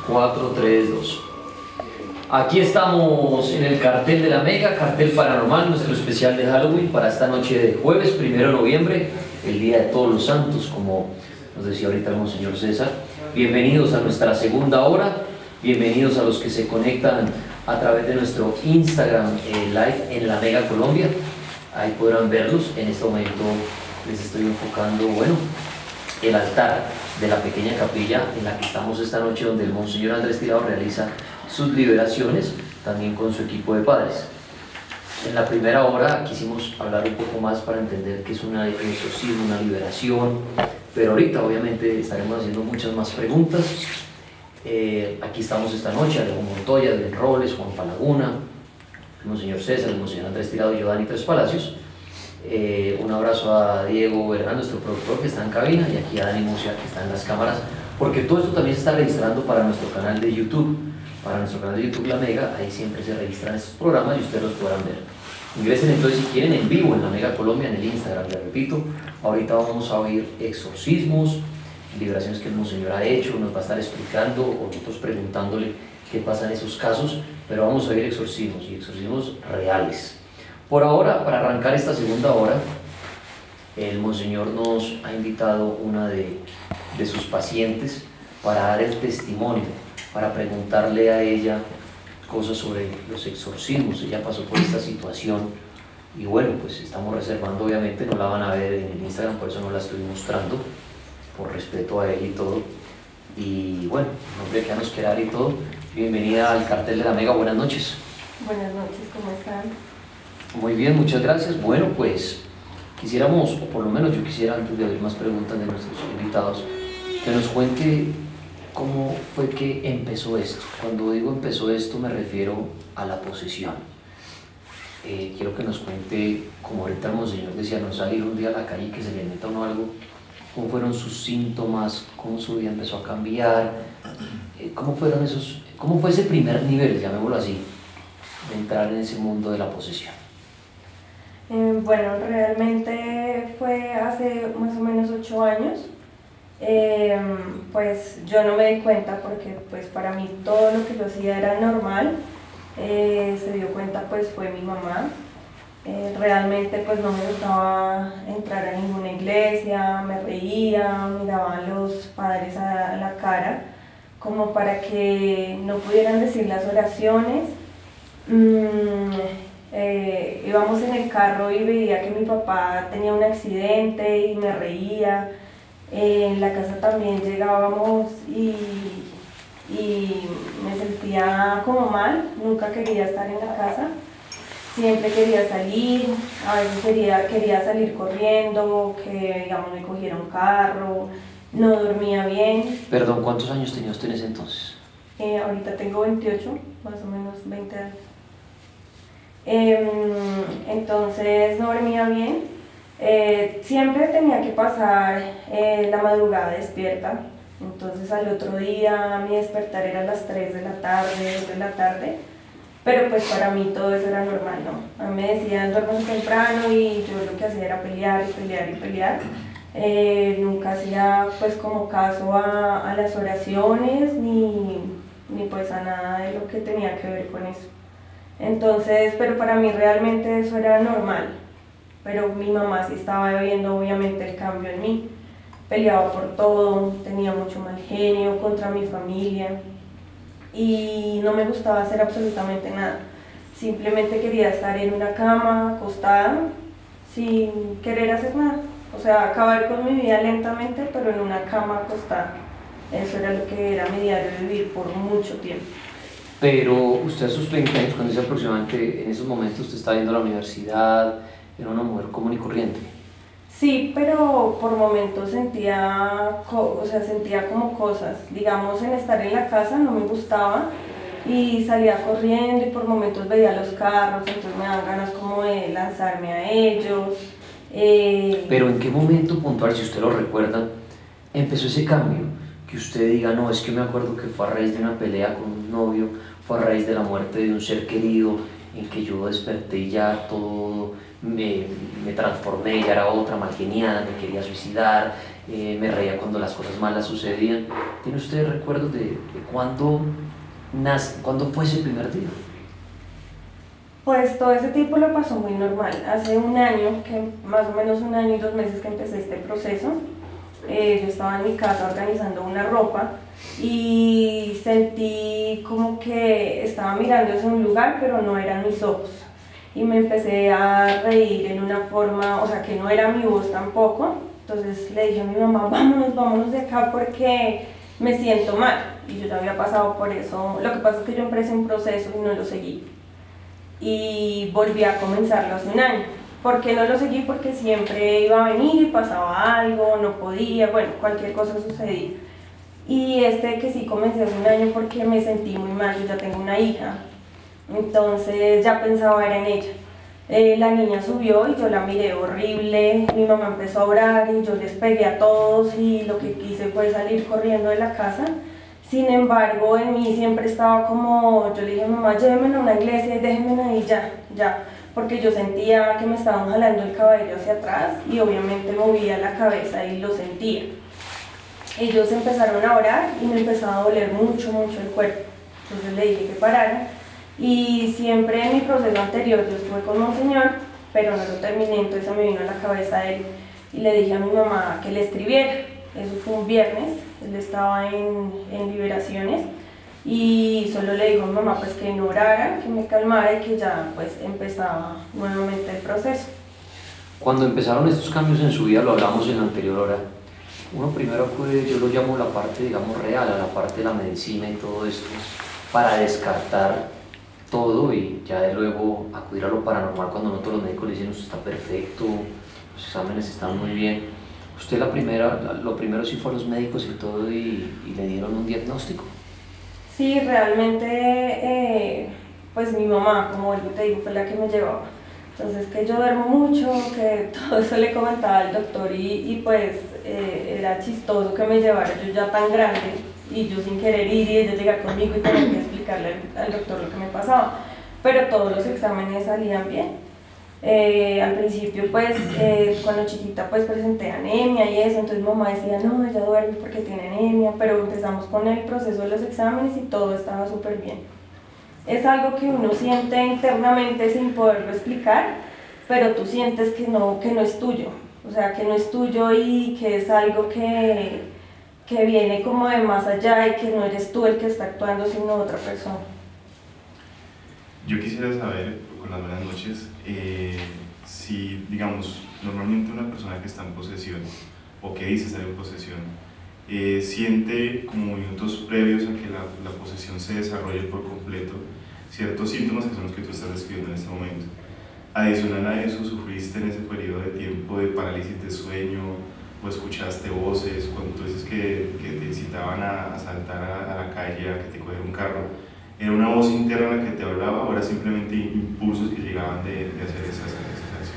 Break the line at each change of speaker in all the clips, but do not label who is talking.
4, 3, 2. Aquí estamos en el cartel de la Mega, cartel paranormal, nuestro especial de Halloween para esta noche de jueves 1 de noviembre, el Día de Todos los Santos, como nos decía ahorita el Monseñor César. Bienvenidos a nuestra segunda hora, bienvenidos a los que se conectan a través de nuestro Instagram Live en la Mega Colombia. Ahí podrán verlos. En este momento les estoy enfocando, bueno, el altar de la pequeña capilla en la que estamos esta noche, donde el Monseñor Andrés Tirado realiza sus liberaciones, también con su equipo de padres. En la primera hora quisimos hablar un poco más para entender qué es un exorcismo, una liberación, pero ahorita obviamente estaremos haciendo muchas más preguntas. Aquí estamos esta noche, Alejo Montoya, Edwin Robles, Juan Palaguna, el Monseñor César, el Monseñor Andrés Tirado y Giovanni Tres Palacios. Un abrazo a Diego Bernal, nuestro productor, que está en cabina, y aquí a Dani Mucia, que está en las cámaras, porque todo esto también se está registrando para nuestro canal de YouTube. Para nuestro canal de YouTube La Mega, ahí siempre se registran estos programas y ustedes los podrán ver. Ingresen entonces si quieren en vivo en La Mega Colombia, en el Instagram. Les repito, ahorita vamos a oír exorcismos, liberaciones que el Monseñor ha hecho, nos va a estar explicando o nosotros preguntándole qué pasa en esos casos, pero vamos a oír exorcismos y exorcismos reales. Por ahora, para arrancar esta segunda hora, el Monseñor nos ha invitado una de sus pacientes para dar el testimonio, para preguntarle a ella cosas sobre los exorcismos. Ella pasó por esta situación y bueno, pues estamos reservando, obviamente no la van a ver en el Instagram, por eso no la estoy mostrando, por respeto a él y todo. Y bueno, en nombre que ya nos quiera dar y todo, bienvenida al cartel de la Mega, buenas noches.
Buenas noches, ¿cómo están?
Muy bien, muchas gracias. Bueno, pues quisiéramos, o por lo menos yo quisiera, antes de abrir más preguntas de nuestros invitados, que nos cuente cómo fue que empezó esto. Cuando digo empezó esto me refiero a la posesión. Quiero que nos cuente, como ahorita el Monseñor decía, no salir un día a la calle y que se le meta uno algo, cómo fueron sus síntomas, cómo su vida empezó a cambiar, cómo fue ese primer nivel, llamémoslo así, de entrar en ese mundo de la posesión.
Bueno, realmente fue hace más o menos 8 años. Pues yo no me di cuenta porque pues para mí todo lo que yo hacía era normal. Se dio cuenta pues fue mi mamá. Realmente pues no me gustaba entrar a ninguna iglesia, me reía, miraba a los padres a la cara como para que no pudieran decir las oraciones. Íbamos en el carro y veía que mi papá tenía un accidente y me reía. En la casa también llegábamos y me sentía como mal, nunca quería estar en la casa, siempre quería salir, a veces quería salir corriendo, que digamos me cogiera un carro, no dormía bien.
Perdón, ¿cuántos años tenía usted en ese entonces?
Ahorita tengo 28, más o menos 20 años. Entonces no dormía bien, siempre tenía que pasar la madrugada despierta, entonces al otro día mi despertar era a las 3 de la tarde, 2 de la tarde, pero pues para mí todo eso era normal, ¿no? A mí me decían duerme temprano y yo lo que hacía era pelear y pelear y pelear. Nunca hacía pues como caso a las oraciones ni pues a nada de lo que tenía que ver con eso. Entonces, pero para mí realmente eso era normal, pero mi mamá sí estaba viendo obviamente el cambio en mí, peleaba por todo, tenía mucho mal genio contra mi familia y no me gustaba hacer absolutamente nada, simplemente quería estar en una cama, acostada, sin querer hacer nada, o sea, acabar con mi vida lentamente, pero en una cama acostada. Eso era lo que era mi diario de vivir por mucho tiempo.
Pero usted a sus 20 años, cuando dice aproximadamente, en esos momentos usted estaba yendo a la universidad, era una mujer común y corriente.
Sí, pero por momentos sentía como cosas, digamos en estar en la casa no me gustaba y salía corriendo y por momentos veía los carros, entonces me daban ganas como de lanzarme a ellos.
Pero ¿en qué momento puntual, si usted lo recuerda, empezó ese cambio? Que usted diga, no, es que me acuerdo que fue a raíz de una pelea con un novio, fue a raíz de la muerte de un ser querido, en que yo desperté y ya todo me transformé, ya era otra, mal geniada, me quería suicidar, me reía cuando las cosas malas sucedían. ¿Tiene usted recuerdos de cuándo fue ese primer día?
Pues todo ese tiempo lo pasó muy normal. Hace un año, más o menos un año y 2 meses que empecé este proceso, yo estaba en mi casa organizando una ropa y sentí como que estaba mirando hacia un lugar, pero no eran mis ojos. Y me empecé a reír en una forma, o sea, que no era mi voz tampoco. Entonces le dije a mi mamá, vámonos de acá porque me siento mal. Y yo ya había pasado por eso. Lo que pasa es que yo empecé un proceso y no lo seguí. Y volví a comenzarlo hace un año. ¿Por qué no lo seguí? Porque siempre iba a venir y pasaba algo, no podía, bueno, cualquier cosa sucedía. Y que sí comencé hace un año porque me sentí muy mal, yo ya tengo una hija, entonces ya pensaba era en ella. La niña subió y yo la miré horrible, mi mamá empezó a orar y yo les pegué a todos y lo que quise fue salir corriendo de la casa. Sin embargo, en mí siempre estaba como, yo le dije a mamá, llévenme a una iglesia y déjenme ahí ya, porque yo sentía que me estaban jalando el cabello hacia atrás y obviamente movía la cabeza y lo sentía. Ellos empezaron a orar y me empezaba a doler mucho el cuerpo, entonces le dije que parara. Y siempre en mi proceso anterior yo estuve con Monseñor, pero no lo terminé, entonces me vino a la cabeza él y le dije a mi mamá que le escribiera. Eso fue un viernes, él estaba en liberaciones y solo le dijo a mi mamá pues que no orara, que me calmara y que ya pues empezaba nuevamente el proceso.
Cuando empezaron estos cambios en su vida, lo hablamos en la anterior hora, uno primero acude, yo lo llamo la parte digamos real, a la parte de la medicina y todo esto, para descartar todo y ya de luego acudir a lo paranormal cuando no todos los médicos le dicen usted está perfecto, los exámenes están muy bien. Usted lo primero sí fue a los médicos y todo y le dieron un diagnóstico.
Sí, realmente pues mi mamá, como te digo, fue la que me llevaba. Entonces que yo duermo mucho, que todo eso le comentaba al doctor y pues era chistoso que me llevara yo ya tan grande y yo sin querer ir y ella llegar conmigo y tener que explicarle al doctor lo que me pasaba. Pero todos los exámenes salían bien. Al principio pues cuando chiquita pues presenté anemia y eso, entonces mamá decía no, ella duerme porque tiene anemia, pero empezamos con el proceso de los exámenes y todo estaba súper bien. Es algo que uno siente internamente sin poderlo explicar, pero tú sientes que no es tuyo, o sea que no es tuyo y que es algo que viene como de más allá y que no eres tú el que está actuando sino otra persona.
Yo quisiera saber, con las buenas noches, si, digamos, normalmente una persona que está en posesión o que dice estar en posesión, siente como minutos previos a que la posesión se desarrolle por completo ciertos síntomas que son los que tú estás describiendo en este momento. Adicional a eso, ¿sufriste en ese periodo de tiempo de parálisis de sueño o escuchaste voces cuando tú dices que te incitaban a saltar a la calle, a que te cogiera un carro? ¿Era una voz interna la que te hablaba o era simplemente impulsos que llegaban de hacer esas acciones?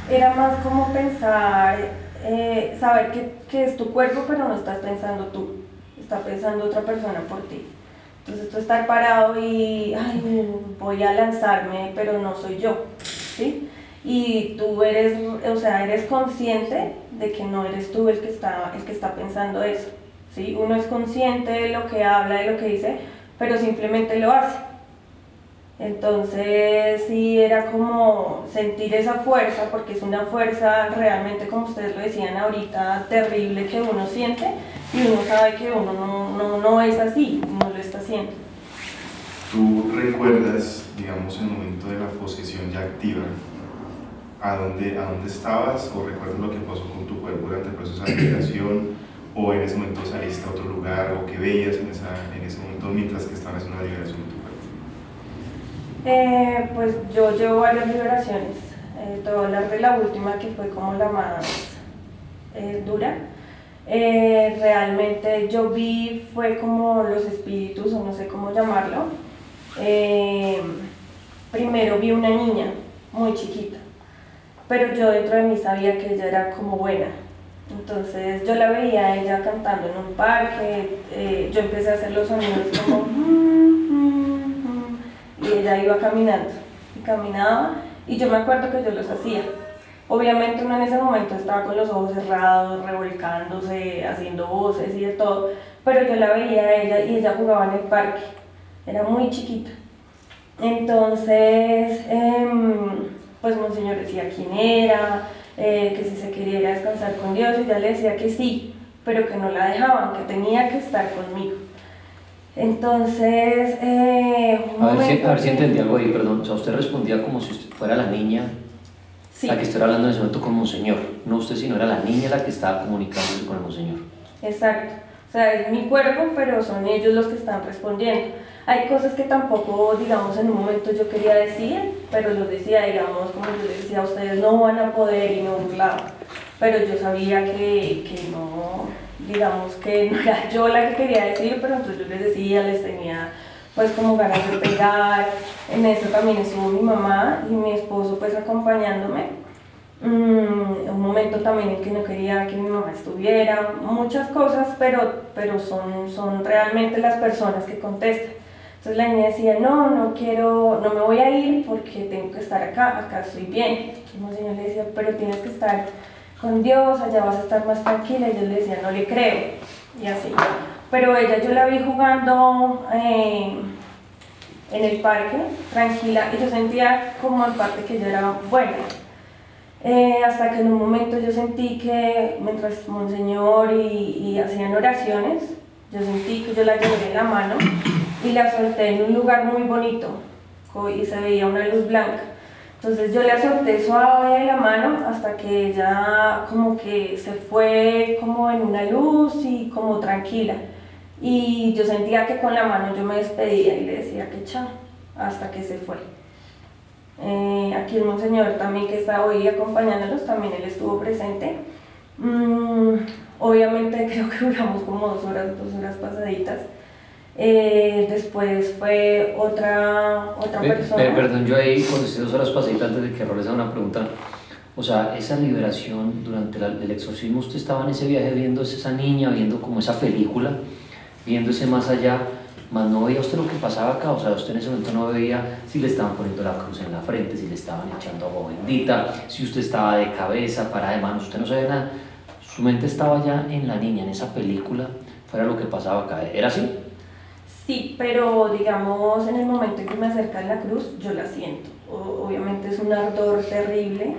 Era más como pensar, saber que es tu cuerpo, pero no estás pensando tú, está pensando otra persona por ti. Entonces tú estar parado y, ay, voy a lanzarme, pero no soy yo, ¿sí? Y tú eres consciente de que no eres tú el que está pensando eso, ¿sí? Uno es consciente de lo que habla, de lo que dice, pero simplemente lo hace. Entonces sí era como sentir esa fuerza, porque es una fuerza realmente, como ustedes lo decían ahorita, terrible que uno siente y uno sabe que uno no es así, no lo está haciendo.
¿Tú recuerdas, digamos, el momento de la posesión ya activa, a dónde estabas o recuerdas lo que pasó con tu cuerpo durante el proceso de liberación? ¿O en ese momento saliste a otro lugar o qué veías en ese momento mientras que estabas en una liberación de tu cuerpo?
Pues yo llevo varias liberaciones, te voy a hablar de la última que fue como la más dura. Realmente yo vi, fue como los espíritus o no sé cómo llamarlo. Primero vi una niña muy chiquita, pero yo dentro de mí sabía que ella era como buena. Entonces yo la veía a ella cantando en un parque, yo empecé a hacer los sonidos como y ella iba caminando y caminaba y yo me acuerdo que yo los hacía. Obviamente uno en ese momento estaba con los ojos cerrados, revolcándose, haciendo voces y de todo, pero yo la veía a ella y ella jugaba en el parque, era muy chiquita. Entonces, pues Monseñor decía quién era, que si se quería ir a descansar con Dios, y ella le decía que sí, pero que no la dejaban, que tenía que estar conmigo. Entonces,
a ver si entendí algo ahí, perdón. O sea, usted respondía como si usted fuera la niña, sí, la que estuviera hablando en ese momento con Monseñor. No usted, sino era la niña la que estaba comunicándose con el Monseñor.
Exacto. O sea, es mi cuerpo, pero son ellos los que están respondiendo. Hay cosas que tampoco, digamos, en un momento yo quería decir, pero los decía, digamos, como yo les decía, ustedes no van a poder, y me burlaba. Pero yo sabía que no, digamos, que no era yo la que quería decir, pero entonces yo les decía, les tenía pues como ganas de pegar. En eso también estuvo mi mamá y mi esposo pues acompañándome. Un momento también en que no quería que mi mamá estuviera, muchas cosas, pero son realmente las personas que contestan. Entonces la niña decía, no quiero, no me voy a ir porque tengo que estar acá estoy bien. Y el Monseñor le decía, pero tienes que estar con Dios, allá vas a estar más tranquila. Y yo le decía, no le creo, y así. Pero ella, yo la vi jugando en el parque, tranquila, y yo sentía como en parte que yo era buena. Hasta que en un momento yo sentí que mientras Monseñor y hacían oraciones, yo sentí que yo la llevé en la mano y la solté en un lugar muy bonito y se veía una luz blanca. Entonces yo la solté suave de la mano hasta que ella como que se fue como en una luz y como tranquila. Y yo sentía que con la mano yo me despedía y le decía que chao, hasta que se fue. Aquí el Monseñor también, que está hoy acompañándolos, también él estuvo presente. Obviamente creo que duramos como 2 horas pasaditas. Después fue otra persona.
Perdón, yo ahí cuando hice 2 horas pasaditas, antes de que Rol les haga una pregunta, o sea, esa liberación durante el exorcismo, usted estaba en ese viaje viendo esa niña, viendo como esa película, viendo ese más allá, más no veía usted lo que pasaba acá. O sea, usted en ese momento no veía si le estaban poniendo la cruz en la frente, si le estaban echando agua bendita, si usted estaba de cabeza, parada de manos, usted no sabía nada. Su mente estaba ya en la niña, en esa película, fuera lo que pasaba acá. ¿Era así?
Sí, pero digamos, en el momento en que me acercan la cruz, yo la siento. Obviamente es un ardor terrible.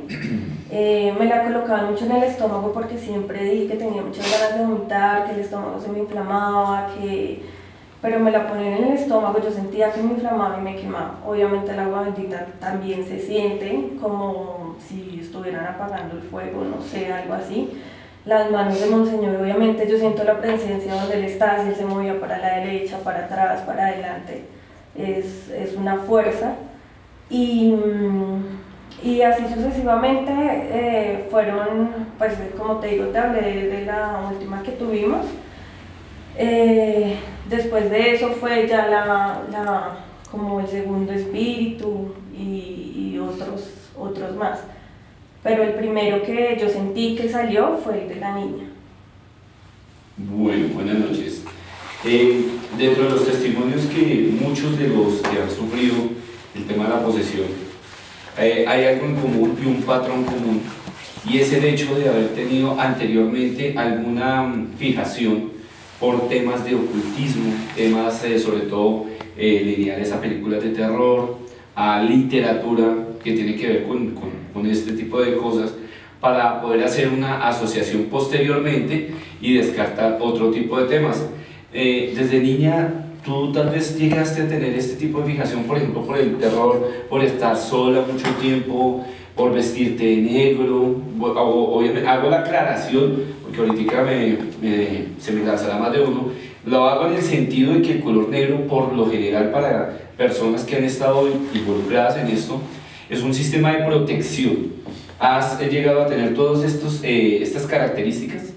Me la colocaban mucho en el estómago porque siempre dije que tenía muchas ganas de vomitar, que el estómago se me inflamaba, pero me la ponían en el estómago, yo sentía que me inflamaba y me quemaba. Obviamente el agua bendita también se siente como si estuvieran apagando el fuego, no sé, algo así. Las manos de Monseñor, obviamente yo siento la presencia donde él está, si él se movía para la derecha, para atrás, para adelante, es una fuerza. Y así sucesivamente fueron, pues como te digo, te hablé de la última que tuvimos. Después de eso fue ya como el segundo espíritu y otros más. Pero el primero que yo sentí que salió fue el de la niña.
Bueno, buenas noches. Dentro de los testimonios que muchos de los que han sufrido el tema de la posesión, hay algo en común y un patrón común, y es el hecho de haber tenido anteriormente alguna fijación por temas de ocultismo, temas sobre todo lineales a películas de terror, a literatura que tiene que ver con este tipo de cosas, para poder hacer una asociación posteriormente y descartar otro tipo de temas. Desde niña, ¿tú tal vez llegaste a tener este tipo de fijación, por ejemplo, por el terror, por estar sola mucho tiempo, por vestirte de negro? Obviamente, hago la aclaración, porque ahorita se me lanzará más de uno. Lo hago en el sentido de que el color negro, por lo general, para personas que han estado involucradas en esto, es un sistema de protección. ¿Has llegado a tener todas estas características?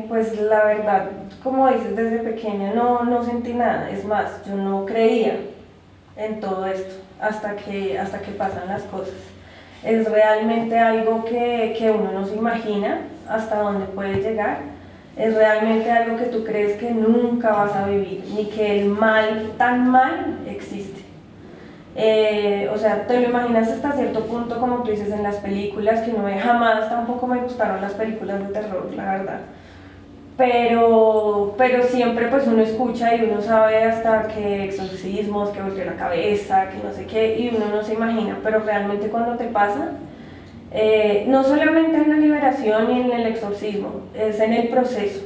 Pues la verdad, como dices, desde pequeña no sentí nada. Es más, yo no creía en todo esto hasta que pasan las cosas. Es realmente algo que uno no se imagina hasta dónde puede llegar. Es realmente algo que tú crees que nunca vas a vivir, ni que el mal, tan mal, existe. O sea, te lo imaginas hasta cierto punto, como tú dices, en las películas que uno ve. Jamás tampoco me gustaron las películas de terror, la verdad. Pero siempre pues uno escucha y uno sabe hasta que exorcismos, que volteó la cabeza, que no sé qué, y uno no se imagina, pero realmente cuando te pasa, no solamente en la liberación y en el exorcismo, es en el proceso,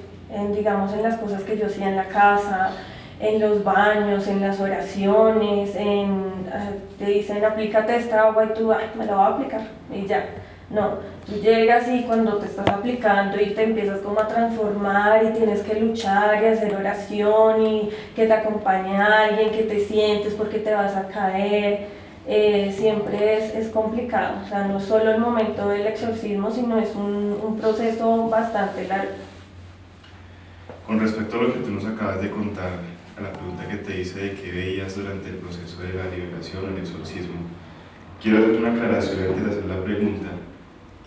digamos en las cosas que yo hacía en la casa, en los baños, en las oraciones, te dicen aplícate esta agua y tú, me la voy a aplicar y ya. No, tú llegas y cuando te estás aplicando y te empiezas como a transformar y tienes que luchar y hacer oración y que te acompañe alguien, que te sientes porque te vas a caer, siempre es complicado. O sea, no solo el momento del exorcismo, sino es un proceso bastante largo.
Con respecto a lo que tú nos acabas de contar, a la pregunta que te hice de qué veías durante el proceso de la liberación, el exorcismo, quiero hacerte una aclaración antes de hacer la pregunta,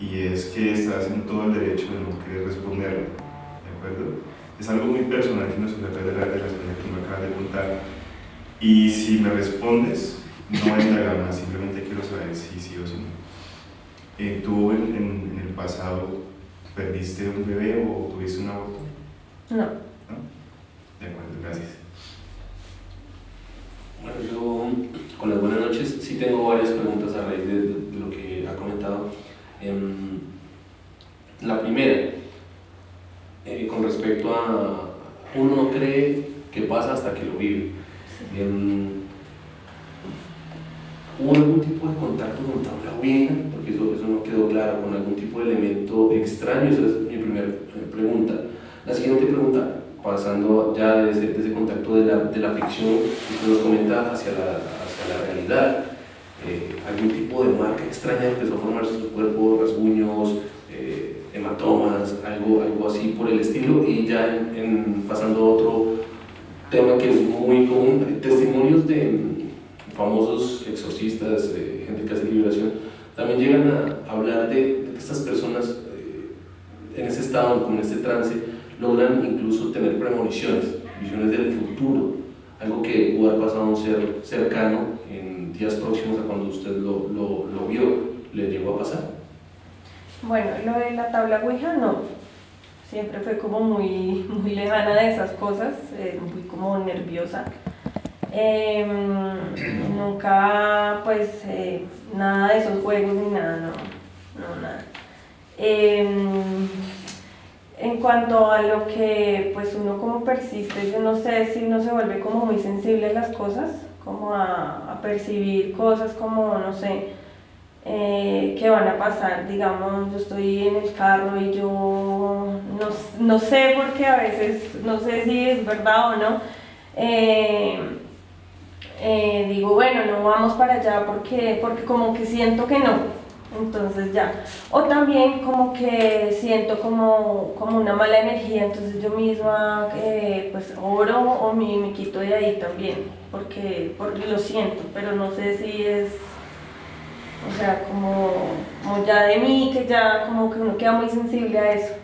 y es que estás en todo el derecho de no querer responderla, ¿de acuerdo? Es algo muy personal que nos trata de la respuesta que me acabas de contar, y si me respondes, no hay indagar más, simplemente quiero saber si sí o si no. ¿Tú en el pasado perdiste un bebé o tuviste un aborto?
No.
¿No? De acuerdo, gracias.
Bueno, yo con las buenas noches sí tengo varias preguntas a raíz de lo que ha comentado. La primera, con respecto a uno no cree que pasa hasta que lo vive. ¿Hubo algún tipo de contacto con tabla ouija? Porque eso no quedó claro, con algún tipo de elemento extraño. Esa es mi primera pregunta. La siguiente pregunta, pasando ya de ese contacto de la ficción que nos comenta hacia la realidad, algún tipo de marca extraña empezó a formarse en su cuerpo, rasguños, hematomas, algo así por el estilo. Y ya pasando a otro tema que es muy común, testimonios de famosos exorcistas, gente que hace liberación, también llegan a hablar de que estas personas en ese estado, como en este trance, logran incluso tener premoniciones, visiones del futuro, algo que pudo haber pasado a un ser cercano en días próximos a cuando usted lo vio. ¿Le llegó a pasar?
Bueno, lo de la tabla ouija no, siempre fue como muy lejana de esas cosas, muy como nerviosa. Nunca pues nada de esos juegos ni nada, no nada. En cuanto a lo que pues uno como persiste, yo no sé si uno se vuelve como muy sensible a las cosas, como a percibir cosas como, no sé, que van a pasar. Digamos, yo estoy en el carro y yo no sé, porque a veces no sé si es verdad o no, digo, bueno, no vamos para allá porque como que siento que no. Entonces ya, o también como que siento como una mala energía, entonces yo misma pues oro o me quito de ahí también, porque lo siento, pero no sé si es, o sea, como ya de mí, que ya como que uno queda muy sensible a eso.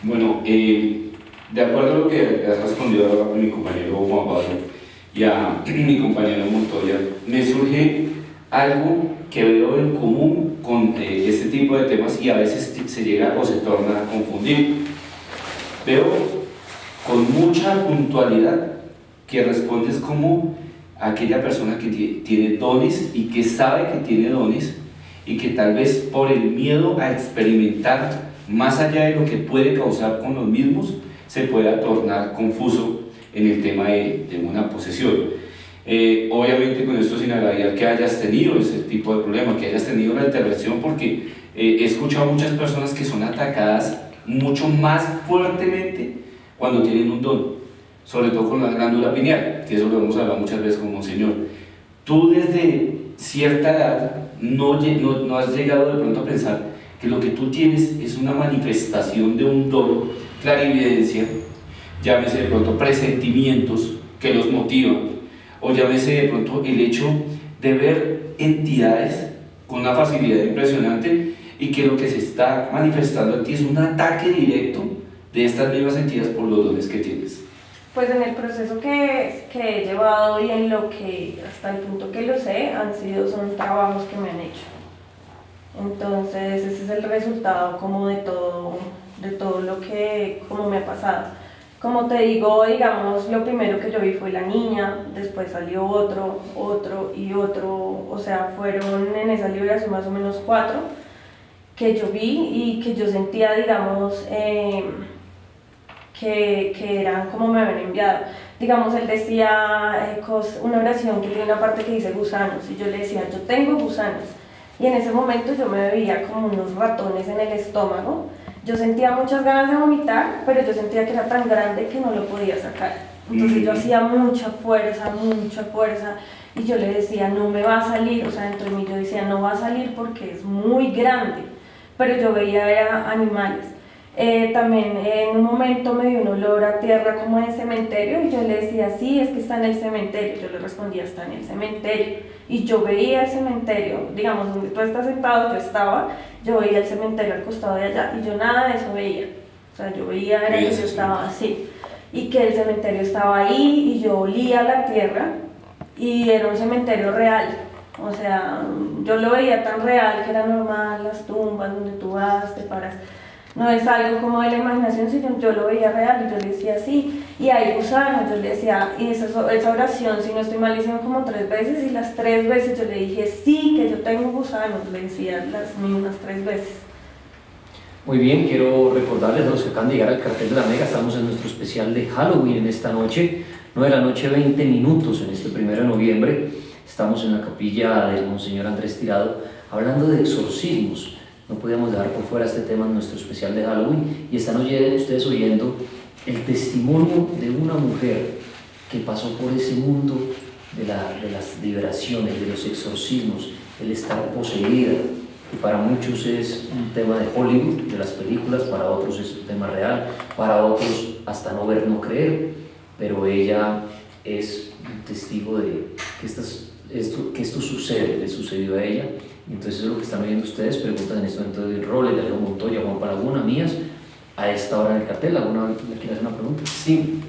Bueno, de acuerdo a lo que has respondido a mi compañero Juan Pablo y a mi compañero Montoya, me surge algo que veo en común con este tipo de temas y a veces se llega o se torna a confundir. Veo con mucha puntualidad que respondes como aquella persona que tiene dones y que sabe que tiene dones y que tal vez por el miedo a experimentar más allá de lo que puede causar con los mismos, se pueda tornar confuso en el tema de una posesión. Obviamente con esto sin agraviar que hayas tenido ese tipo de problema, que hayas tenido la intervención, porque he escuchado a muchas personas que son atacadas mucho más fuertemente cuando tienen un don, sobre todo con la glándula pineal, que eso lo hemos hablado muchas veces con Monseñor. Tú desde cierta edad no has llegado de pronto a pensar que lo que tú tienes es una manifestación de un don, clarividencia, llámese de pronto presentimientos que los motivan, o llámese de pronto el hecho de ver entidades con una facilidad impresionante y que lo que se está manifestando en ti es un ataque directo de estas mismas entidades por los dones que tienes.
Pues en el proceso que he llevado y en lo que, hasta el punto que lo sé, son trabajos que me han hecho. Entonces ese es el resultado como de todo lo que como me ha pasado. Como te digo, digamos, lo primero que yo vi fue la niña, después salió otro y otro, o sea, fueron en esa liberación más o menos 4 que yo vi y que yo sentía, digamos, que eran como me habían enviado. Digamos, él decía una oración que tiene una parte que dice gusanos, y yo le decía, yo tengo gusanos. Y en ese momento yo me veía como unos ratones en el estómago. Yo sentía muchas ganas de vomitar, pero yo sentía que era tan grande que no lo podía sacar. Entonces yo hacía mucha fuerza, y yo le decía, no me va a salir, o sea, dentro de mí yo decía, no va a salir porque es muy grande, pero yo veía era animales. También en un momento me dio un olor a tierra como en cementerio y yo le decía, sí, es que está en el cementerio. Yo le respondía, está en el cementerio. Y yo veía el cementerio, digamos, donde tú estás sentado, yo veía el cementerio al costado de allá y yo nada de eso veía. O sea, yo veía era que yo estaba así y que el cementerio estaba ahí y yo olía la tierra y era un cementerio real. O sea, yo lo veía tan real que era normal, las tumbas donde tú vas, te paras. No es algo como de la imaginación, sino yo lo veía real y yo le decía sí, y hay gusanos, yo le decía, y esa oración, si no estoy mal, hicieron como 3 veces, y las 3 veces yo le dije sí, que yo tengo gusanos, le decía las mismas 3 veces.
Muy bien, quiero recordarles a los que acaban de llegar al cartel de la Mega, estamos en nuestro especial de Halloween en esta noche, 9 de la noche 20 minutos en este 1 de noviembre, estamos en la capilla del Monseñor Andrés Tirado, hablando de exorcismos. No podíamos dejar por fuera este tema en nuestro especial de Halloween y están ustedes oyendo el testimonio de una mujer que pasó por ese mundo de las liberaciones, de los exorcismos, el estar poseída, que para muchos es un tema de Hollywood, de las películas, para otros es un tema real, para otros hasta no ver, no creer, pero ella es un testigo de que esto sucede, le sucedió a ella. Entonces es lo que están oyendo ustedes, preguntan en este momento de Roles, de Alejo Montoya, Juan Palaguna, mías, a esta hora en el cartel. ¿Alguna le quiere hacer una pregunta?
Sí,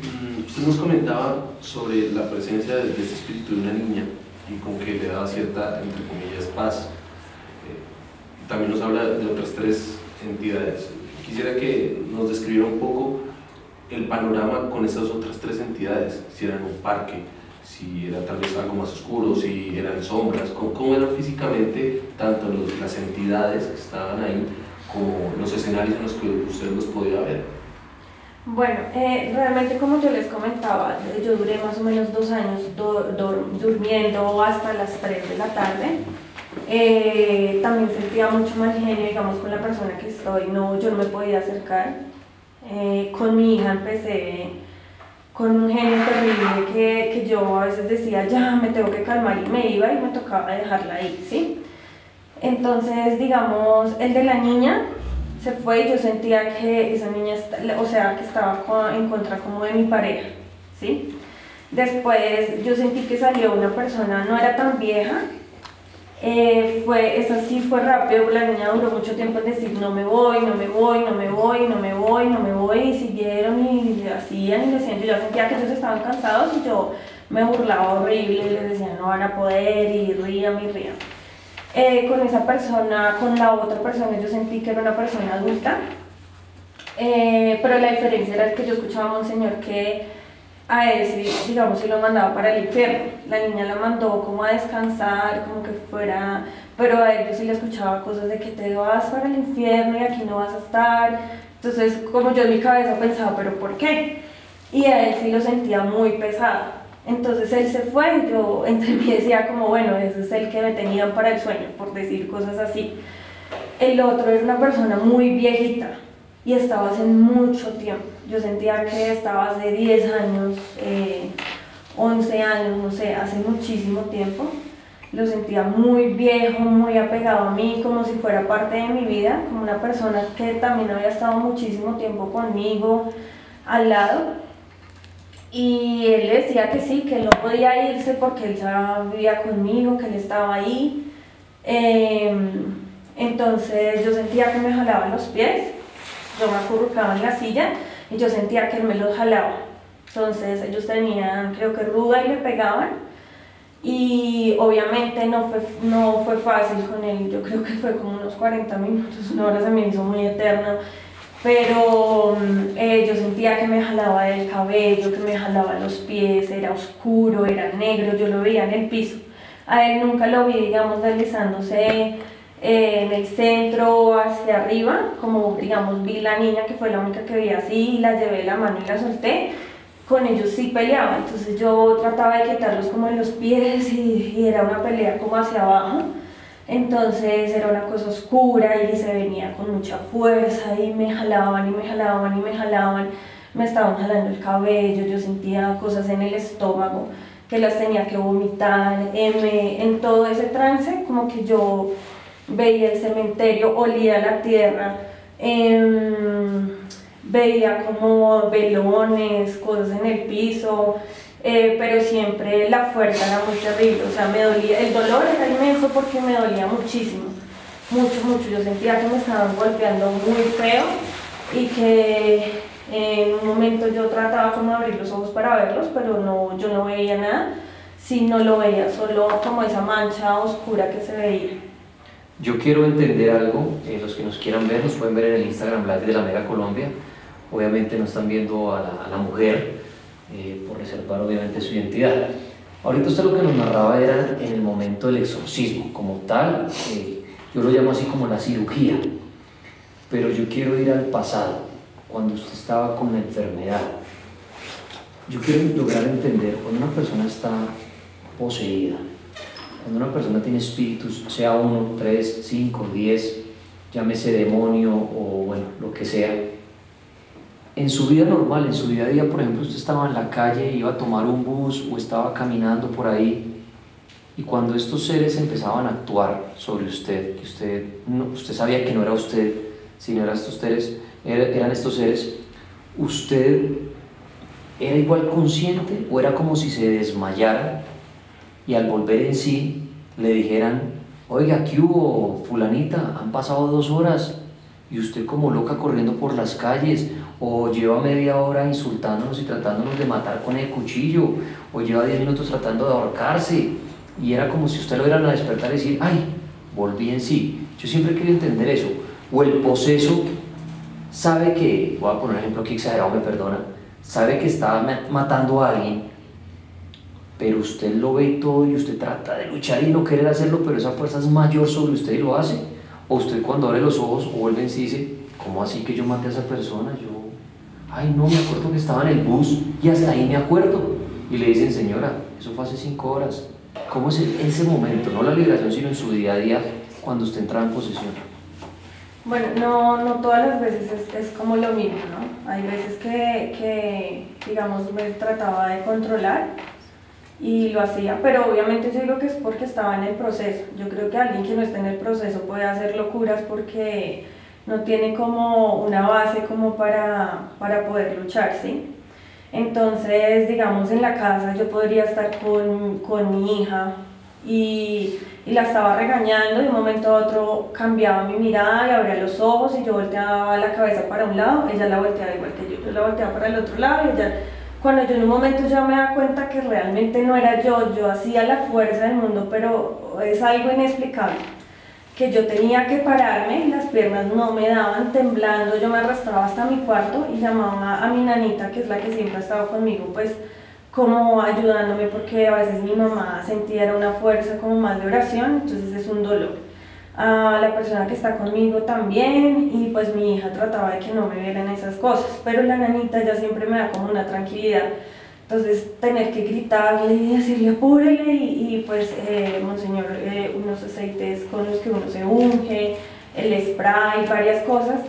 usted nos comentaba sobre la presencia de este espíritu de una niña y con que le daba cierta, entre comillas, paz. También nos habla de otras 3 entidades. Quisiera que nos describiera un poco el panorama con esas otras 3 entidades, si eran un parque, si era tal vez algo más oscuro, si eran sombras, cómo eran físicamente tanto las entidades que estaban ahí como los escenarios en los que usted los podía ver.
Bueno, realmente como yo les comentaba, yo duré más o menos 2 años durmiendo hasta las 3 de la tarde. También sentía mucho mal genio, digamos, con la persona que estoy, yo no me podía acercar. Con mi hija empecé con un genio terrible que yo a veces decía, ya me tengo que calmar, y me iba y me tocaba dejarla ahí, ¿sí? Entonces, digamos, el de la niña se fue y yo sentía que esa niña, o sea, que estaba en contra como de mi pareja, ¿sí? Después yo sentí que salió una persona, no era tan vieja, esa sí fue rápido, la niña duró mucho tiempo en decir no me voy, y siguieron y hacían y decían, yo ya sentía que ellos estaban cansados y yo me burlaba horrible, les decía no van a poder y rían. Con esa persona, con la otra persona yo sentí que era una persona adulta, pero la diferencia era que yo escuchaba a Monseñor que a él, digamos, si lo mandaba para el infierno. La niña la mandó como a descansar, como que fuera, pero a él yo sí le escuchaba cosas de que te vas para el infierno y aquí no vas a estar. Entonces, como yo en mi cabeza pensaba, ¿pero por qué? Y a él sí lo sentía muy pesado. Entonces él se fue y yo entre mí decía como, bueno, ese es el que me tenían para el sueño, por decir cosas así. El otro era una persona muy viejita y estaba hace mucho tiempo. Yo sentía que estaba hace 10 años, 11 años, no sé, hace muchísimo tiempo. Lo sentía muy viejo, muy apegado a mí, como si fuera parte de mi vida, como una persona que también había estado muchísimo tiempo conmigo, al lado. Y él decía que sí, que él no podía irse porque él ya vivía conmigo, que él estaba ahí. Entonces yo sentía que me jalaba los pies, yo me acurrucaba en la silla y yo sentía que él me los jalaba. Entonces ellos tenían, creo que ruda y le pegaban. Y obviamente no fue fácil con él, yo creo que fue como unos 40 minutos, una hora se me hizo muy eterna. Pero yo sentía que me jalaba el cabello, que me jalaba los pies, era oscuro, era negro, yo lo veía en el piso. A él nunca lo vi, digamos, deslizándose en el centro hacia arriba, como digamos vi la niña que fue la única que vi así, y la llevé de la mano y la solté. Con ellos sí peleaba, entonces yo trataba de quitarlos como en los pies y era una pelea como hacia abajo. Entonces era una cosa oscura y se venía con mucha fuerza y me jalaban y me jalaban y me jalaban. Me estaban jalando el cabello, yo sentía cosas en el estómago que las tenía que vomitar. En todo ese trance como que yo veía el cementerio, olía la tierra, veía como velones, cosas en el piso. Pero siempre la fuerza era muy terrible, o sea, me dolía, el dolor era inmenso porque me dolía muchísimo, mucho, yo sentía que me estaban golpeando muy feo y que en un momento yo trataba como de abrir los ojos para verlos, pero no, yo no veía nada, sí, no lo veía, solo como esa mancha oscura que se veía.
Yo quiero entender algo, los que nos quieran ver, nos pueden ver en el Instagram Live de la Mega Colombia, obviamente no están viendo a la mujer, por reservar obviamente su identidad. Ahorita usted lo que nos narraba era en el momento del exorcismo, como tal, yo lo llamo así como la cirugía, pero yo quiero ir al pasado, cuando usted estaba con la enfermedad. Yo quiero lograr entender cuando una persona está poseída, cuando una persona tiene espíritus, sea 1, 3, 5, 10, llámese demonio o bueno, lo que sea. En su vida normal, en su día a día, por ejemplo, usted estaba en la calle, iba a tomar un bus o estaba caminando por ahí, y cuando estos seres empezaban a actuar sobre usted, que usted sabía que no era usted, sino eran estos seres, ¿usted era igual consciente o era como si se desmayara y al volver en sí le dijeran, oiga, ¿qué hubo, fulanita? Han pasado 2 horas y usted como loca corriendo por las calles, o lleva media hora insultándonos y tratándonos de matar con el cuchillo, o lleva 10 minutos tratando de ahorcarse, y era como si usted lo viera a despertar y decir, ay, volví en sí? Yo siempre quería entender eso. O el poseso sabe que, voy a poner un ejemplo aquí exagerado, me perdona, sabe que está matando a alguien, pero usted lo ve todo y usted trata de luchar y no querer hacerlo, pero esa fuerza es mayor sobre usted y lo hace. O usted cuando abre los ojos o vuelve en sí dice, ¿cómo así que yo maté a esa persona? Ay, no, me acuerdo que estaba en el bus y hasta ahí me acuerdo. Y le dicen, señora, eso fue hace 5 horas. ¿Cómo es ese momento? No la liberación, sino en su día a día, cuando usted entra en posesión.
Bueno, no todas las veces es como lo mismo, ¿no? Hay veces que digamos, me trataba de controlar y lo hacía, pero obviamente yo digo que es porque estaba en el proceso. Yo creo que alguien que no está en el proceso puede hacer locuras porque no tiene como una base como para poder luchar, ¿sí? Entonces, digamos, en la casa yo podría estar con mi hija y la estaba regañando, y de un momento a otro cambiaba mi mirada, le abría los ojos y yo volteaba la cabeza para un lado, ella la volteaba igual que yo la volteaba para el otro lado, y ella, cuando yo en un momento ya me da cuenta que realmente no era yo hacía la fuerza del mundo, pero es algo inexplicable, que yo tenía que pararme, las piernas no me daban, temblando, yo me arrastraba hasta mi cuarto y llamaba a mi nanita, que es la que siempre ha estado conmigo, pues como ayudándome, porque a veces mi mamá sentía era una fuerza como más de oración, entonces es un dolor. A la persona que está conmigo también, y pues mi hija trataba de que no me vieran esas cosas, pero la nanita ya siempre me da como una tranquilidad. Entonces tener que gritarle y decirle apúrele y pues monseñor, unos aceites con los que uno se unge, el spray, varias cosas.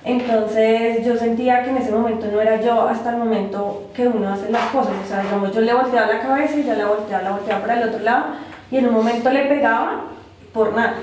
Entonces yo sentía que en ese momento no era yo, hasta el momento que uno hace las cosas, o sea, digamos, yo le volteaba la cabeza y ya la volteaba para el otro lado, y en un momento le pegaba por nada.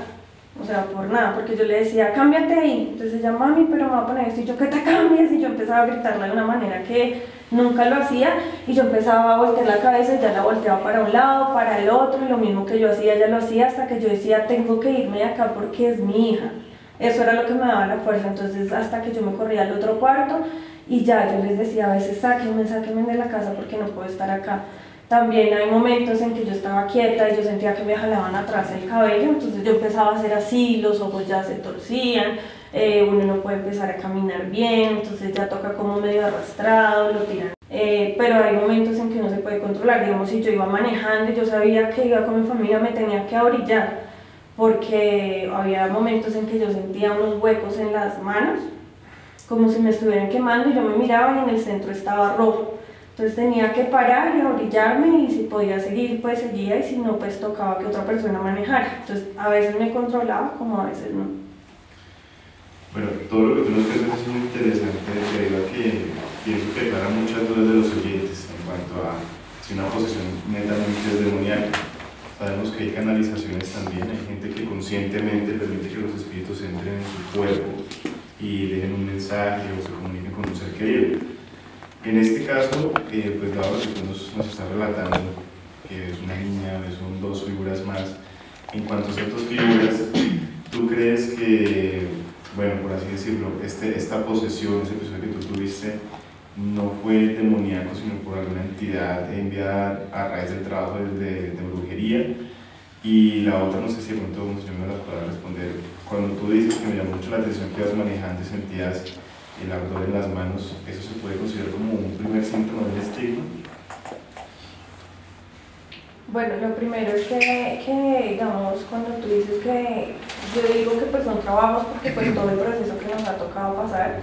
O sea, por nada, porque yo le decía, cámbiate ahí. Entonces ella, mami, pero me va a poner esto, y yo, que te cambies, y yo empezaba a gritarle de una manera que nunca lo hacía, y yo empezaba a voltear la cabeza y ya la volteaba para un lado, para el otro, y lo mismo que yo hacía, ella lo hacía, hasta que yo decía, tengo que irme de acá porque es mi hija. Eso era lo que me daba la fuerza. Entonces hasta que yo me corría al otro cuarto y ya yo les decía a veces sáquenme de la casa porque no puedo estar acá. También hay momentos en que yo estaba quieta y yo sentía que me jalaban atrás el cabello, entonces yo empezaba a hacer así, los ojos ya se torcían, uno no puede empezar a caminar bien, entonces ya toca como medio arrastrado, lo tiran. Pero hay momentos en que no se puede controlar, digamos si yo iba manejando y yo sabía que iba con mi familia me tenía que orillar, porque había momentos en que yo sentía unos huecos en las manos, como si me estuvieran quemando y yo me miraba y en el centro estaba rojo. Entonces tenía que parar y orillarme y si podía seguir pues seguía y si no pues tocaba que otra persona manejara. Entonces a veces me controlaba como a veces no.
Bueno, todo lo que tú nos cuentas es muy interesante debido a que pienso que aclara muchas dudas de los oyentes en cuanto a si una posesión netamente es demoníaca. Sabemos que hay canalizaciones también, hay gente que conscientemente permite que los espíritus entren en su cuerpo y dejen un mensaje o se comuniquen con un ser querido. En este caso, pues dado lo que tú nos estás relatando, que es una niña, son dos figuras más, en cuanto a esas dos figuras, ¿tú crees que, bueno, por así decirlo, esta posesión, ese episodio que tú tuviste, no fue demoníaco, sino por alguna entidad enviada a raíz del trabajo de brujería? Y la otra, no sé si de pronto me la podrá responder, cuando tú dices que me llamó mucho la atención que ibas manejando y sentías el ardor en las manos, ¿eso se puede considerar como un primer síntoma del estigma?
Bueno, lo primero es que digamos, cuando tú dices que yo digo que pues son trabajos porque pues todo el proceso que nos ha tocado pasar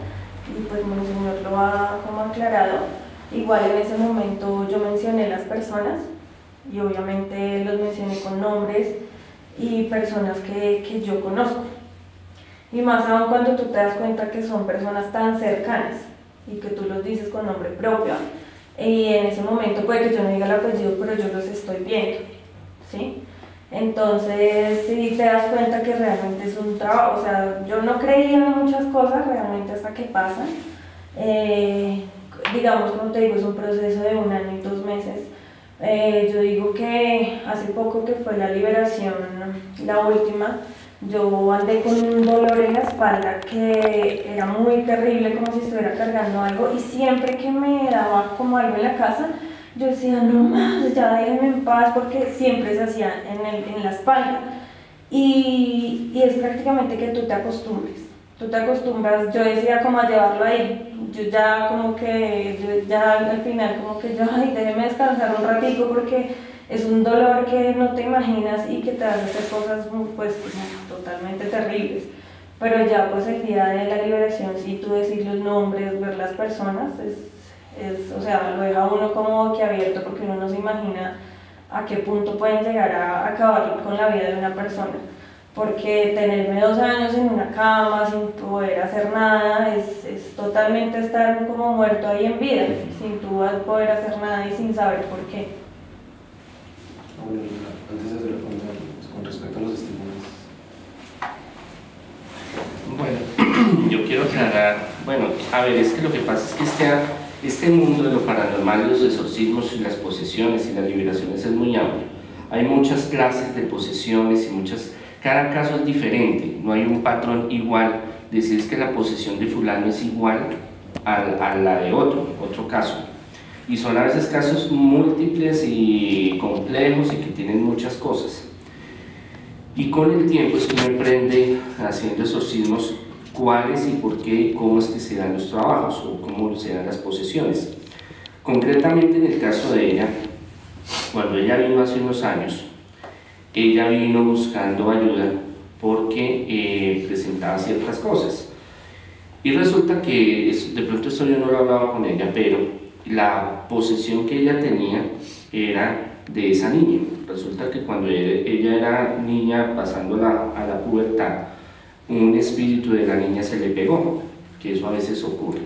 y pues Monseñor lo ha como aclarado, igual en ese momento yo mencioné las personas y obviamente los mencioné con nombres y personas que yo conozco. Y más aún cuando tú te das cuenta que son personas tan cercanas y que tú los dices con nombre propio. Y en ese momento puede que yo no diga el apellido, pero yo los estoy viendo, ¿sí? Entonces, sí te das cuenta que realmente es un trabajo. O sea, yo no creía en muchas cosas realmente hasta que pasan. Digamos, como te digo, es un proceso de 1 año y 2 meses. Yo digo que hace poco que fue la liberación, la última, yo andé con un dolor en la espalda que era muy terrible, como si estuviera cargando algo, y siempre que me daba como algo en la casa, yo decía, no más, ya déjenme en paz, porque siempre se hacía en la espalda. Y es prácticamente que tú te acostumbras, yo decía como a llevarlo ahí, yo ya al final como que ay, déjeme descansar un ratico porque es un dolor que no te imaginas y que te hace hacer cosas pues totalmente terribles. Pero ya pues el día de la liberación, sí, tú decir los nombres, ver las personas, o sea, lo deja uno como boquiabierto porque uno no se imagina a qué punto pueden llegar a acabar con la vida de una persona. Porque tenerme 2 años en una cama sin poder hacer nada es totalmente estar como muerto ahí en vida, sin tú poder hacer nada y sin saber por qué.
Bueno, antes de hacer la pregunta con respecto a los testimonios.
Bueno, yo quiero aclarar, bueno, a ver, es que lo que pasa es que este mundo de lo paranormal, los exorcismos y las posesiones y las liberaciones es muy amplio. Hay muchas clases de posesiones y cada caso es diferente, no hay un patrón igual. Decir que la posesión de fulano es igual a la de otro caso. Y son a veces casos múltiples y complejos y que tienen muchas cosas. Y con el tiempo es que uno aprende haciendo exorcismos cuáles y por qué, cómo es que se dan los trabajos o cómo se dan las posesiones. Concretamente en el caso de ella, cuando ella vino hace unos años, ella vino buscando ayuda porque presentaba ciertas cosas. Y resulta que, de pronto esto yo no lo hablaba con ella, pero la posesión que ella tenía era de esa niña. Resulta que cuando ella era niña, pasando a la pubertad, un espíritu de la niña se le pegó, que eso a veces ocurre.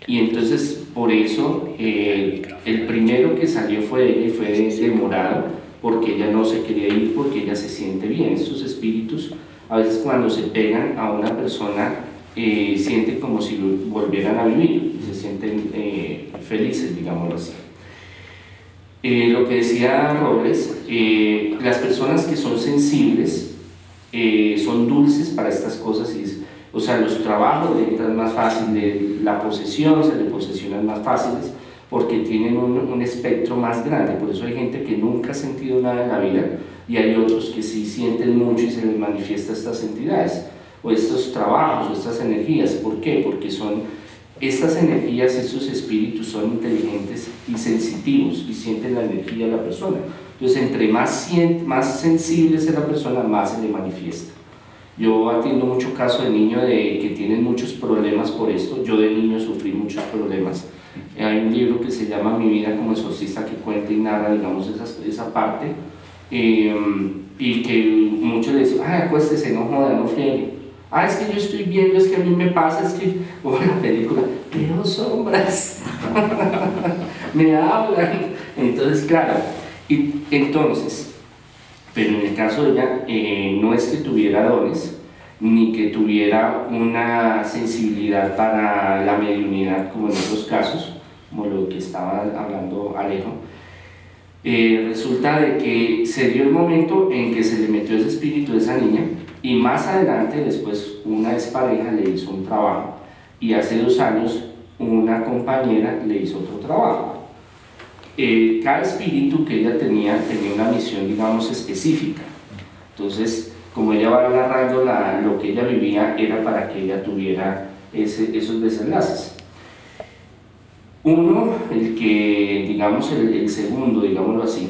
Y entonces, por eso, el primero que salió fue ella y fue demorado, porque ella no se quería ir, porque ella se siente bien. Estos espíritus, a veces cuando se pegan a una persona, sienten como si volvieran a vivir, se sienten felices, digámoslo así. Lo que decía Robles, las personas que son sensibles son dulces para estas cosas, O sea, los trabajos le entran más fácil, la posesión, se le posesionan más fáciles porque tienen un espectro más grande. Por eso hay gente que nunca ha sentido nada en la vida y hay otros que sí sienten mucho y se les manifiesta estas entidades o estos trabajos o estas energías. ¿Por qué? Porque estas energías, estos espíritus son inteligentes y sensitivos y sienten la energía de la persona. Entonces, entre más sensible es la persona, más se le manifiesta. Yo atiendo mucho caso de niños que tienen muchos problemas por esto. Yo de niño sufrí muchos problemas. Hay un libro que se llama Mi vida como exorcista que cuenta y narra, digamos, esa parte. Y que muchos le dicen, ay, acuéstese, no joda, no friegue. Ah, es que yo estoy viendo, es que a mí me pasa, es que, como en la película, veo sombras, me hablan. Entonces, claro, pero en el caso de ella, no es que tuviera dones, ni que tuviera una sensibilidad para la mediunidad, como en otros casos, como lo que estaba hablando Alejo. Resulta de que se dio el momento en que se le metió ese espíritu de esa niña, y más adelante, después, una expareja le hizo un trabajo, y hace 2 años una compañera le hizo otro trabajo. Cada espíritu que ella tenía una misión, digamos, específica. Entonces, como ella va narrando lo que ella vivía, era para que ella tuviera esos desenlaces. Uno, el que, digamos, el segundo, digámoslo así,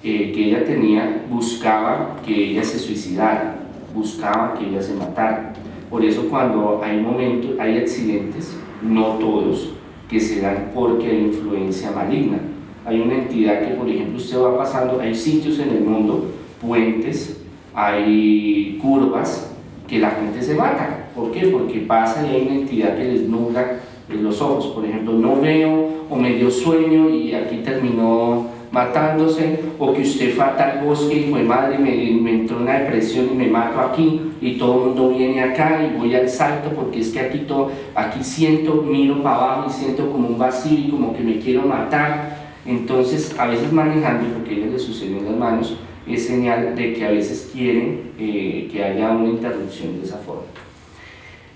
que ella tenía, buscaba que ella se suicidara, buscaba que ella se matara. Por eso cuando hay momentos, hay accidentes, no todos, que se dan porque hay influencia maligna. Hay una entidad que, por ejemplo, usted va pasando, hay sitios en el mundo, puentes, hay curvas, que la gente se mata. ¿Por qué? Porque pasa y hay una entidad que les nubla los ojos. Por ejemplo, no veo o me dio sueño y aquí terminó matándose, o que usted fue a tal bosque y fue madre, me entró una depresión y me mato aquí y todo el mundo viene acá y voy al salto porque es que aquí siento, miro para abajo y siento como un vacío y como que me quiero matar. Entonces, a veces manejando, porque a ella le sucedió en las manos, es señal de que a veces quieren que haya una interrupción de esa forma.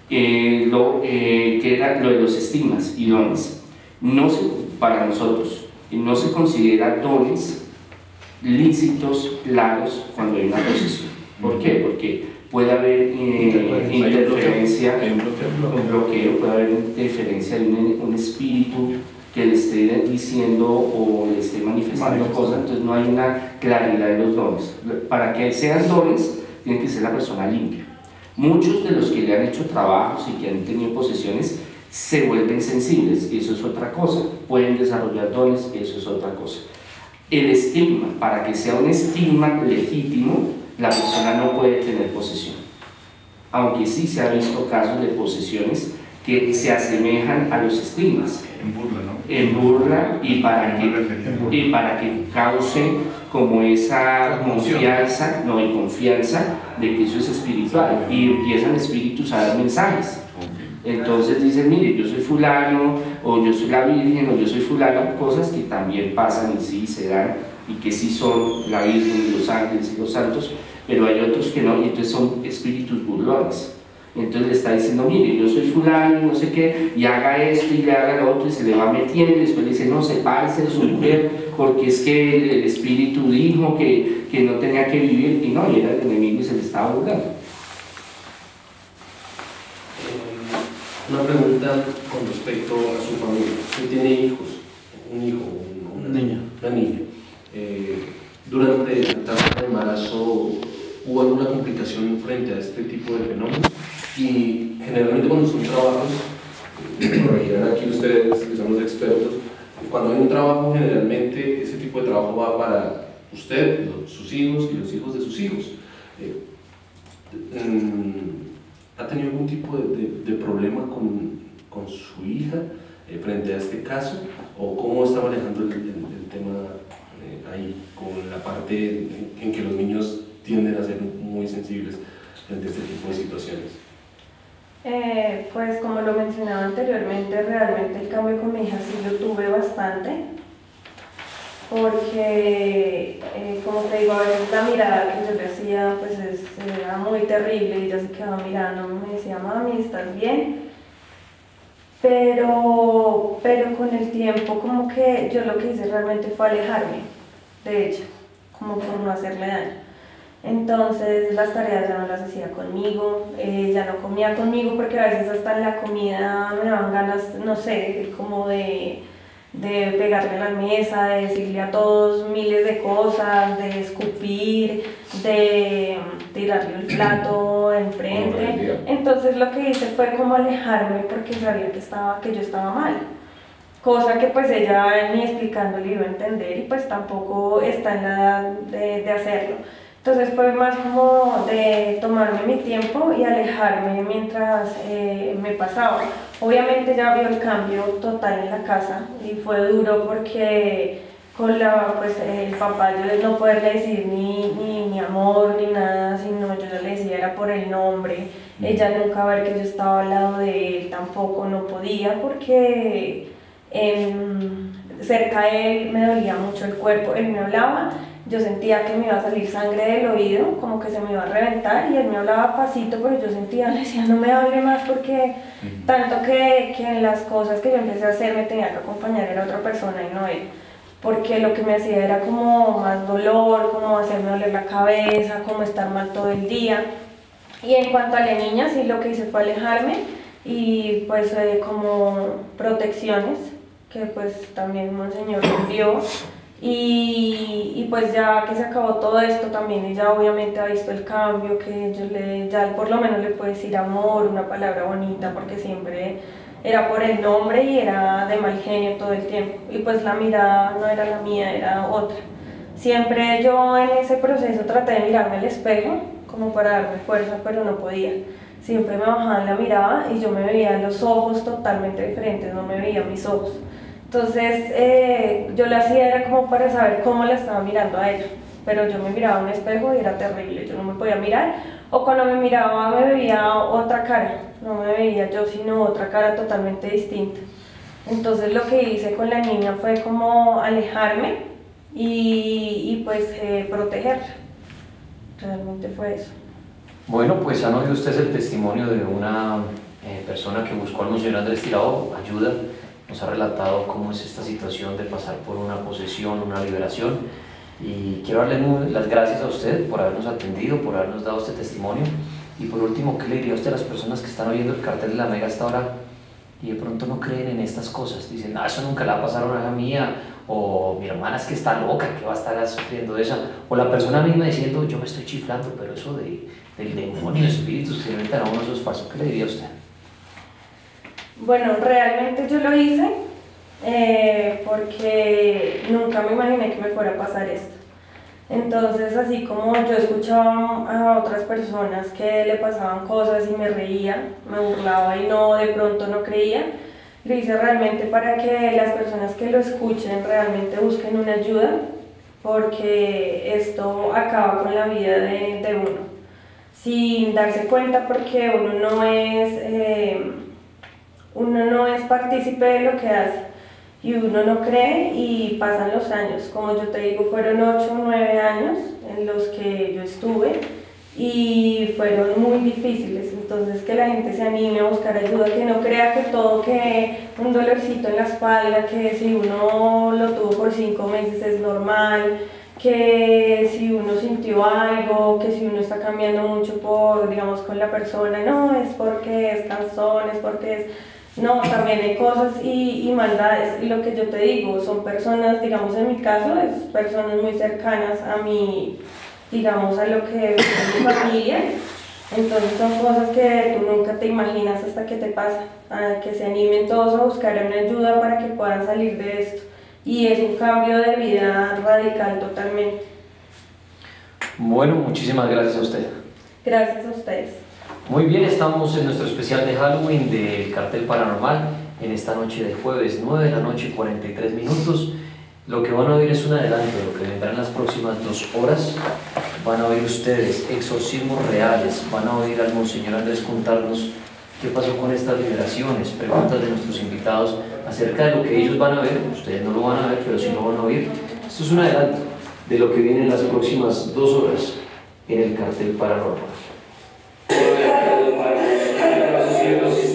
Que era lo de los estigmas y dones. Para nosotros, no se considera dones lícitos, claros, cuando hay una posesión. ¿Por qué? Porque puede haber interferencia, un bloqueo, puede haber interferencia de un espíritu que le esté diciendo o le esté manifestando cosas, entonces no hay una claridad de los dones. Para que sean dones, tiene que ser la persona limpia. Muchos de los que le han hecho trabajos y que han tenido posesiones se vuelven sensibles, y eso es otra cosa. Pueden desarrollar dones, eso es otra cosa. El estigma, para que sea un estigma legítimo, la persona no puede tener posesión. Aunque sí se ha visto casos de posesiones que se asemejan a los estigmas.
En burla, ¿no?
En burla, y para que cause como esa confianza, de que eso es espiritual, y empiezan espíritus a dar mensajes. Entonces dicen, mire, yo soy fulano, o yo soy la Virgen, o yo soy fulano, cosas que también pasan y sí se dan, y que sí son la Virgen, y los ángeles y los santos, pero hay otros que no, y entonces son espíritus burlones. Entonces le está diciendo, mire, yo soy fulano, no sé qué, y haga esto y le haga lo otro, y se le va metiendo, y después le dice, no, sepárese de su mujer, porque es que el espíritu dijo que no tenía que vivir, y no, y era el enemigo y se le estaba burlando.
Una pregunta con respecto a su familia. ¿Usted tiene hijos? Un hijo, una niña. Durante la etapa de embarazo, ¿hubo alguna complicación frente a este tipo de fenómenos? Y generalmente cuando son trabajos, corregirán aquí ustedes, que son los expertos, cuando hay un trabajo, generalmente ese tipo de trabajo va para usted, sus hijos y los hijos de sus hijos. ¿Ha tenido algún tipo de problema con su hija frente a este caso? ¿O cómo está manejando el tema ahí, con la parte en que los niños tienden a ser muy sensibles frente a este tipo de situaciones?
Pues como lo mencionaba anteriormente, realmente el cambio con mi hija sí lo tuve bastante. porque, como te digo, a veces la mirada que yo le hacía pues era muy terrible y ella se quedaba mirando, me decía, mami, ¿estás bien? Pero con el tiempo como que yo lo que hice realmente fue alejarme de ella, como por no hacerle daño. Entonces las tareas ya no las hacía conmigo, ya no comía conmigo porque a veces hasta en la comida me daban ganas, no sé, como de pegarle a la mesa, de decirle a todos miles de cosas, de escupir, de tirarle el plato enfrente. Entonces lo que hice fue como alejarme porque sabía que yo estaba mal. Cosa que pues ella ni explicándole iba a entender y pues tampoco está en la edad de hacerlo. Entonces fue más como de tomarme mi tiempo y alejarme mientras me pasaba. Obviamente ya vio el cambio total en la casa y fue duro porque con el papá yo no poderle decir ni amor ni nada, sino yo ya le decía era por el nombre. Ella nunca ver que yo estaba al lado de él tampoco no podía porque cerca de él me dolía mucho el cuerpo, él me hablaba. Yo sentía que me iba a salir sangre del oído, como que se me iba a reventar y él me hablaba pasito, pero yo sentía, le decía, no me hable más porque tanto que en las cosas que yo empecé a hacer me tenía que acompañar era otra persona y no él, porque lo que me hacía era como más dolor, como hacerme doler la cabeza, como estar mal todo el día. Y en cuanto a la niña, sí lo que hice fue alejarme y pues como protecciones, que pues también Monseñor me envió. Y pues ya que se acabó todo esto también ella obviamente ha visto el cambio, que yo ya por lo menos le puedo decir amor, una palabra bonita, porque siempre era por el nombre y era de mal genio todo el tiempo y pues la mirada no era la mía, era otra. Siempre yo en ese proceso traté de mirarme al espejo como para darme fuerza, pero no podía. Siempre me bajaban la mirada y yo me veía los ojos totalmente diferentes, no me veía mis ojos. Entonces yo lo hacía era como para saber cómo la estaba mirando a ella, pero yo me miraba en un espejo y era terrible, yo no me podía mirar, o cuando me miraba me veía otra cara, no me veía yo sino otra cara totalmente distinta. Entonces lo que hice con la niña fue como alejarme y pues protegerla, realmente fue eso.
Bueno, pues han oído ustedes el testimonio de una persona que buscó al Monseñor Andrés Tirado ayuda. Nos ha relatado cómo es esta situación de pasar por una posesión, una liberación, y quiero darle las gracias a usted por habernos atendido, por habernos dado este testimonio. Y por último, ¿qué le diría usted a las personas que están oyendo el cartel de la Mega hasta ahora y de pronto no creen en estas cosas? Dicen, eso nunca le va a pasar a una hija mía, o mi hermana es que está loca, que va a estar sufriendo de esa, o la persona misma diciendo, yo me estoy chiflando, pero eso del demonio, de espíritus que se inventan a uno, eso es falso. ¿Qué le diría a usted?
Bueno, realmente yo lo hice porque nunca me imaginé que me fuera a pasar esto. Entonces, así como yo escuchaba a otras personas que le pasaban cosas y me reía, me burlaba y de pronto no creía, lo hice realmente para que las personas que lo escuchen realmente busquen una ayuda, porque esto acaba con la vida de uno, sin darse cuenta, porque uno no es partícipe de lo que hace y uno no cree y pasan los años. Como yo te digo, fueron 8 o 9 años en los que yo estuve y fueron muy difíciles. Entonces que la gente se anime a buscar ayuda, que no crea que todo, que un dolorcito en la espalda, que si uno lo tuvo por 5 meses es normal, que si uno sintió algo, que si uno está cambiando mucho digamos, con la persona, no, es porque es cansón, es porque es... No, también hay cosas y maldades, y lo que yo te digo, son personas, digamos en mi caso, es personas muy cercanas a mí, digamos a lo que es mi familia, entonces son cosas que tú nunca te imaginas hasta que te pasa, que se animen todos a buscar una ayuda para que puedan salir de esto, y es un cambio de vida radical totalmente.
Bueno, muchísimas gracias a usted.
Gracias a ustedes.
Muy bien, estamos en nuestro especial de Halloween del Cartel Paranormal, en esta noche de jueves, 9 de la noche, 43 minutos. Lo que van a oír es un adelanto de lo que vendrá en las próximas 2 horas. Van a oír ustedes exorcismos reales, van a oír al Monseñor Andrés contarnos qué pasó con estas liberaciones, preguntas de nuestros invitados acerca de lo que ellos van a ver. Ustedes no lo van a ver, pero sí lo van a oír. Esto es un adelanto de lo que viene en las próximas 2 horas en el cartel paranormal.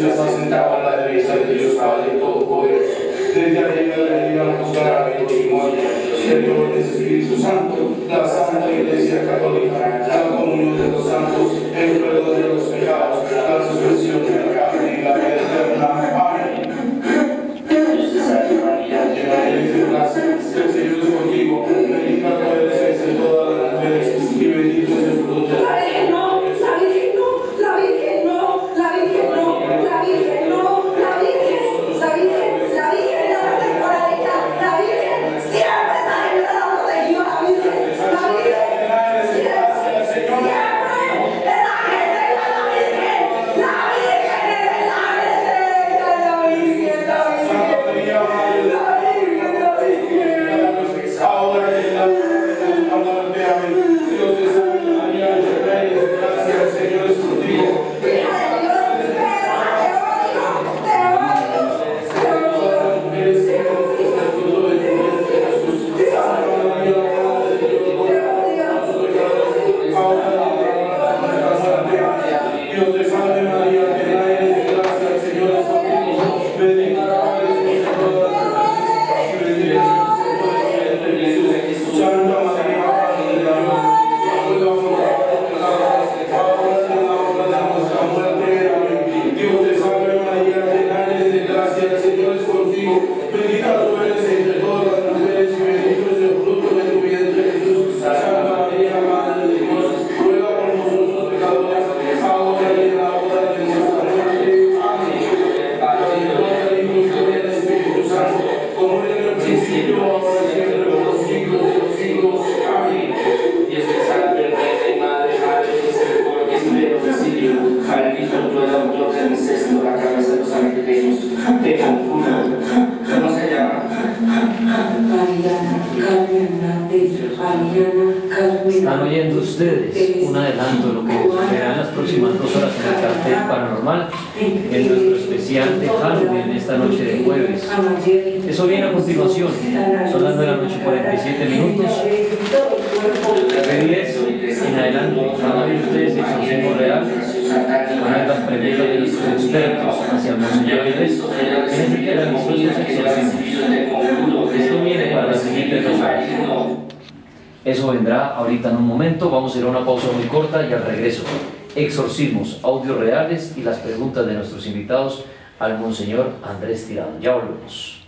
Está sentado a la derecha de Dios Padre Todopoderoso. Desde arriba le digamos grave testimonio del don del Espíritu Santo, la Santa Iglesia Católica, la comunión de los santos, el perdón de los pecados, la resurrección de la carne y la vida eterna. Amén. Dios te salve María, llena eres de gracia, el Señor es contigo, bendita tú eres entre todas las mujeres y bendito es el fruto de
la Virgen no, la Virgen no, la Virgen no, la Virgen no, la Virgen no, la Virgen, la Virgen, la Virgen es la temporalidad, la Virgen siempre está en la protegido, la Virgen, la Virgen, siempre, siempre, es la gente, la Virgen, la Virgen es la gente, la Virgen, la Virgen, la Virgen,
ahora en la muerte de Amén. Dios te salve María, llena eres de gracia, el Señor es contigo. Dios te salve María, llena eres de gracia, el Señor es contigo. Bendita eres entre todas las mujeres y bendito es el fruto de tu vientre Jesús. Santa María, Madre de Dios, ruega por nosotros ahora y en la hora de nuestra muerte. Amén. Dios te salve María, llena eres de gracia, el Señor es contigo. Bendita tú eres entre todas las mujeres y bendito es el fruto de tu vientre Jesús. Santa María, Madre de Dios, ruega por nosotros pecadores, ahora y en la hora de nuestra muerte. Amén. Padre, Hijo y del Espíritu Santo, como en el principio, ahora y siempre, por los siglos de los siglos. Amén.
Dios te salve, Reina y Madre, Madre de misericordia, que espera auxilio. Bendito tú el autor del incesto, la cabeza de los sanguineros, te conjuro. ¿Cómo se llama?
Están oyendo ustedes un adelanto de lo que verán en las próximas 2 horas en el cartel paranormal en nuestro especial de Halloween esta noche de jueves. Eso viene a continuación, son las 9:47 minutos. De 10 en adelante van a ver ustedes exorcismos reales, van a ver las preguntas de nuestros expertos hacia el Monseñor Andrés, que es el que realizó estos exorcismos. Esto viene para las siguientes 2 horas. Eso vendrá ahorita en un momento. Vamos a ir a una pausa muy corta y al regreso, exorcismos, audios reales y las preguntas de nuestros invitados al Monseñor Andrés Tirado. Ya volvemos.